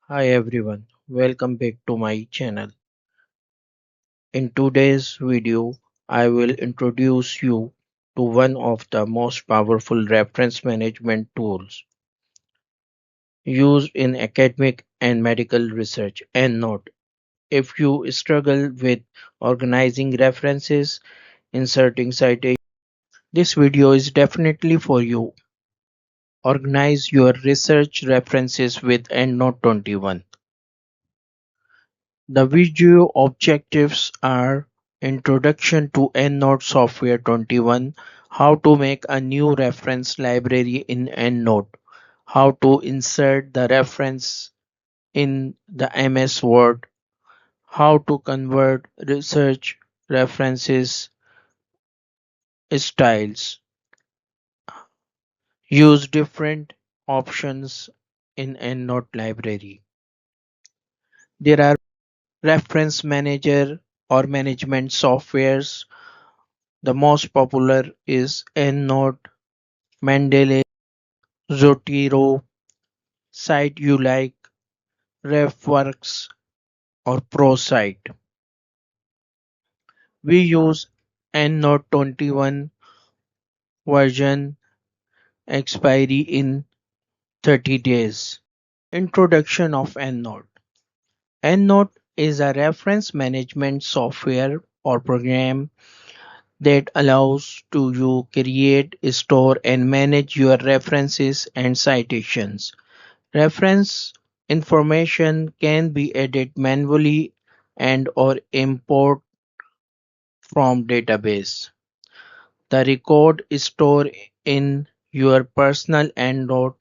Hi everyone, welcome back to my channel. In today's video, I will introduce you to one of the most powerful reference management tools used in academic and medical research. EndNote. If you struggle with organizing references, inserting citations, this video is definitely for you. Organize your research references with EndNote 21. The video objectives are: Introduction to EndNote Software 21, how to make a new reference library in EndNote, how to insert the reference in the MS Word, how to convert research references styles, use different options in EndNote library. There are reference manager or management softwares. The most popular is EndNote, Mendeley, Zotero, Site You Like, RefWorks, or ProSite. We use EndNote 21 version, expiry in 30 days. Introduction of EndNote. EndNote is a reference management software or program that allows to you create, store, and manage your references and citations. Reference information can be added manually and or import from database. The record stored in your personal EndNote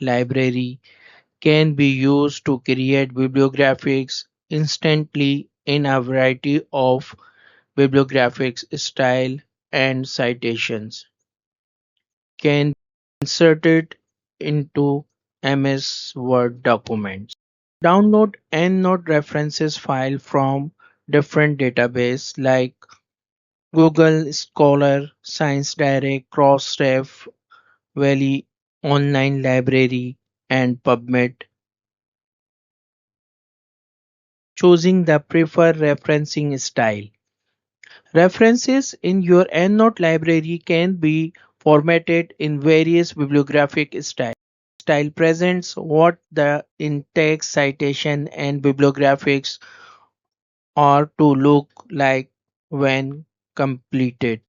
library can be used to create bibliographies instantly in a variety of bibliographics style, and citations can be inserted into MS Word documents. Download EndNote references file from different databases like Google Scholar, Science Direct, Crossref, Valley Online Library, and PubMed. Choosing the preferred referencing style. References in your EndNote library can be formatted in various bibliographic styles. Style presents what the in-text citation and bibliographics are to look like when completed.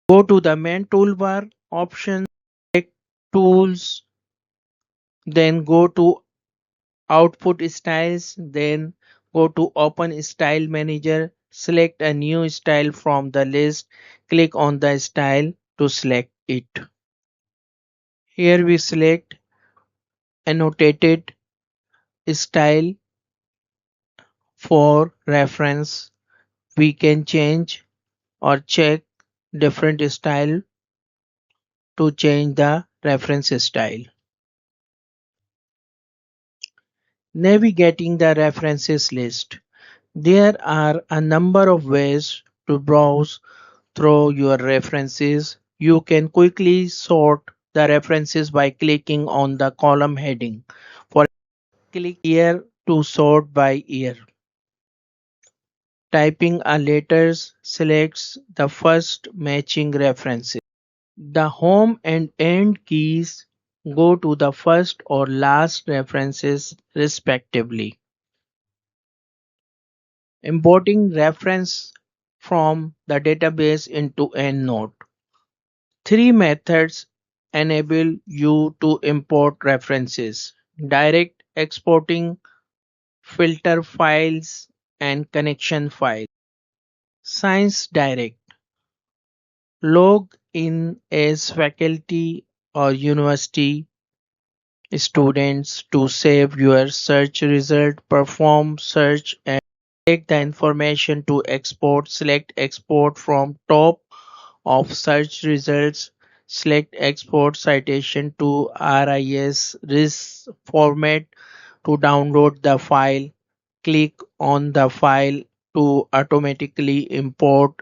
Go to the main toolbar option, select Tools, then go to Output Styles, then go to Open Style Manager, select a new style from the list, click on the style to select it. Here we select Annotated Style for reference. We can change or check different style to change the reference style. Navigating the references list. There are a number of ways to browse through your references. You can quickly sort the references by clicking on the column heading. For click here to sort by year. Typing a letters selects the first matching references. The home and end keys go to the first or last references respectively. Importing reference from the database into EndNote. Three methods enable you to import references: direct exporting, filter files, and connection files. Science Direct. Log in as faculty or university students to save your search result, perform search and take the information to export. Select export from top of search results. Select export citation to RIS format to download the file. Click on the file to automatically import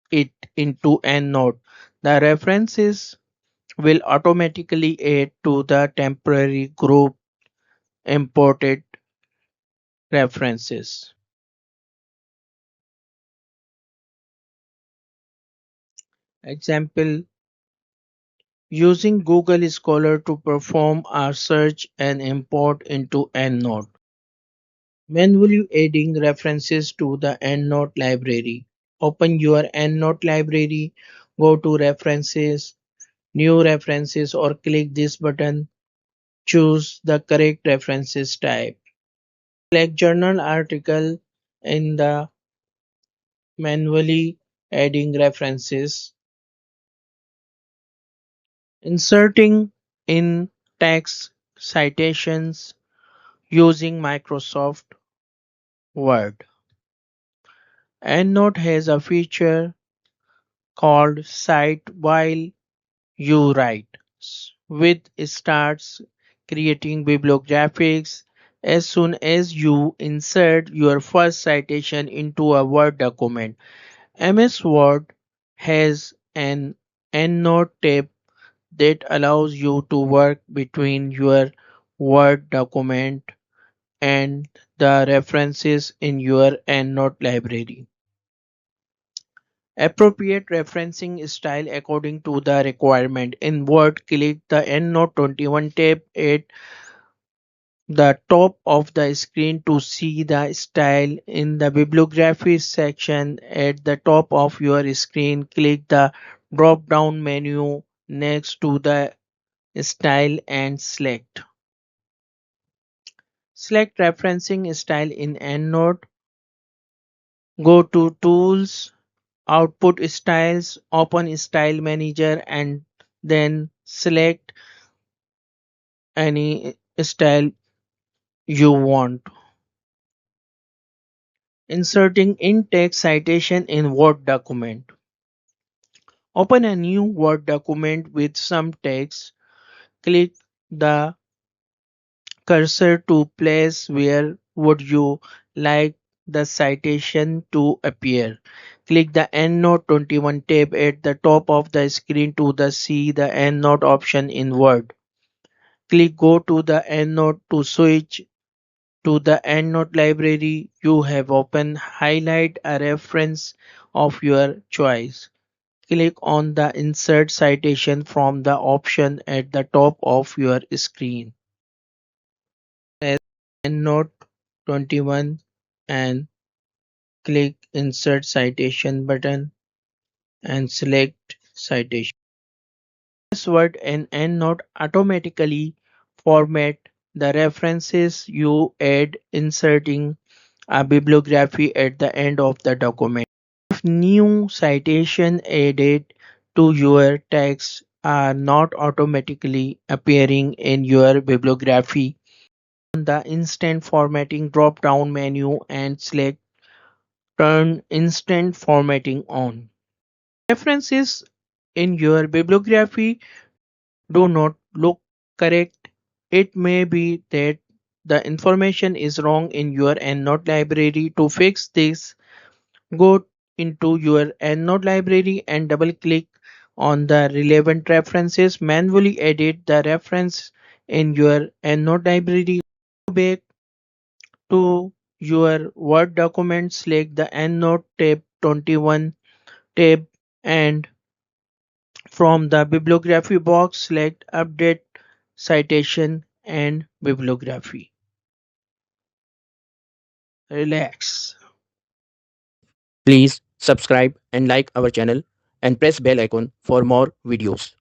it into EndNote. The references will automatically add to the temporary group imported references. Example: using Google Scholar to perform a search and import into EndNote. Manually adding references to the EndNote library. Open your EndNote library, go to References, New References, or click this button. Choose the correct references type. Select Journal article in the manually adding references. Inserting in text citations using Microsoft Word. EndNote has a feature called Cite While You Write, which starts creating bibliographies as soon as you insert your first citation into a Word document. MS Word has an EndNote tab that allows you to work between your Word document and the references in your EndNote library. Appropriate referencing style according to the requirement. In Word, click the EndNote 21 tab at the top of the screen to see the style. In the bibliography section at the top of your screen, click the drop down menu next to the style and select referencing style in EndNote. Go to Tools, Output Styles, open Style Manager, and then select any style you want. Inserting in-text citation in Word document. Open a new Word document with some text. Click the cursor to place where would you like the citation to appear. Click the EndNote 21 tab at the top of the screen to see the EndNote option in Word. Click Go to the EndNote to switch to the EndNote library you have opened. Highlight a reference of your choice. Click on the Insert Citation from the option at the top of your screen. Press EndNote 21 and click Insert Citation button and select Citation. This word and EndNote automatically format the references you add, inserting a bibliography at the end of the document. If new citation added to your text are not automatically appearing in your bibliography, on the Instant Formatting drop-down menu and select Turn Instant Formatting on. References in your bibliography do not look correct. It may be that the information is wrong in your EndNote library. To fix this, go into your EndNote library and double click on the relevant references. Manually edit the reference in your EndNote library. Go back to your Word document, select the EndNote tab 21 tab and from the bibliography box, select Update Citation and Bibliography. Relax. Please subscribe and like our channel and press bell icon for more videos.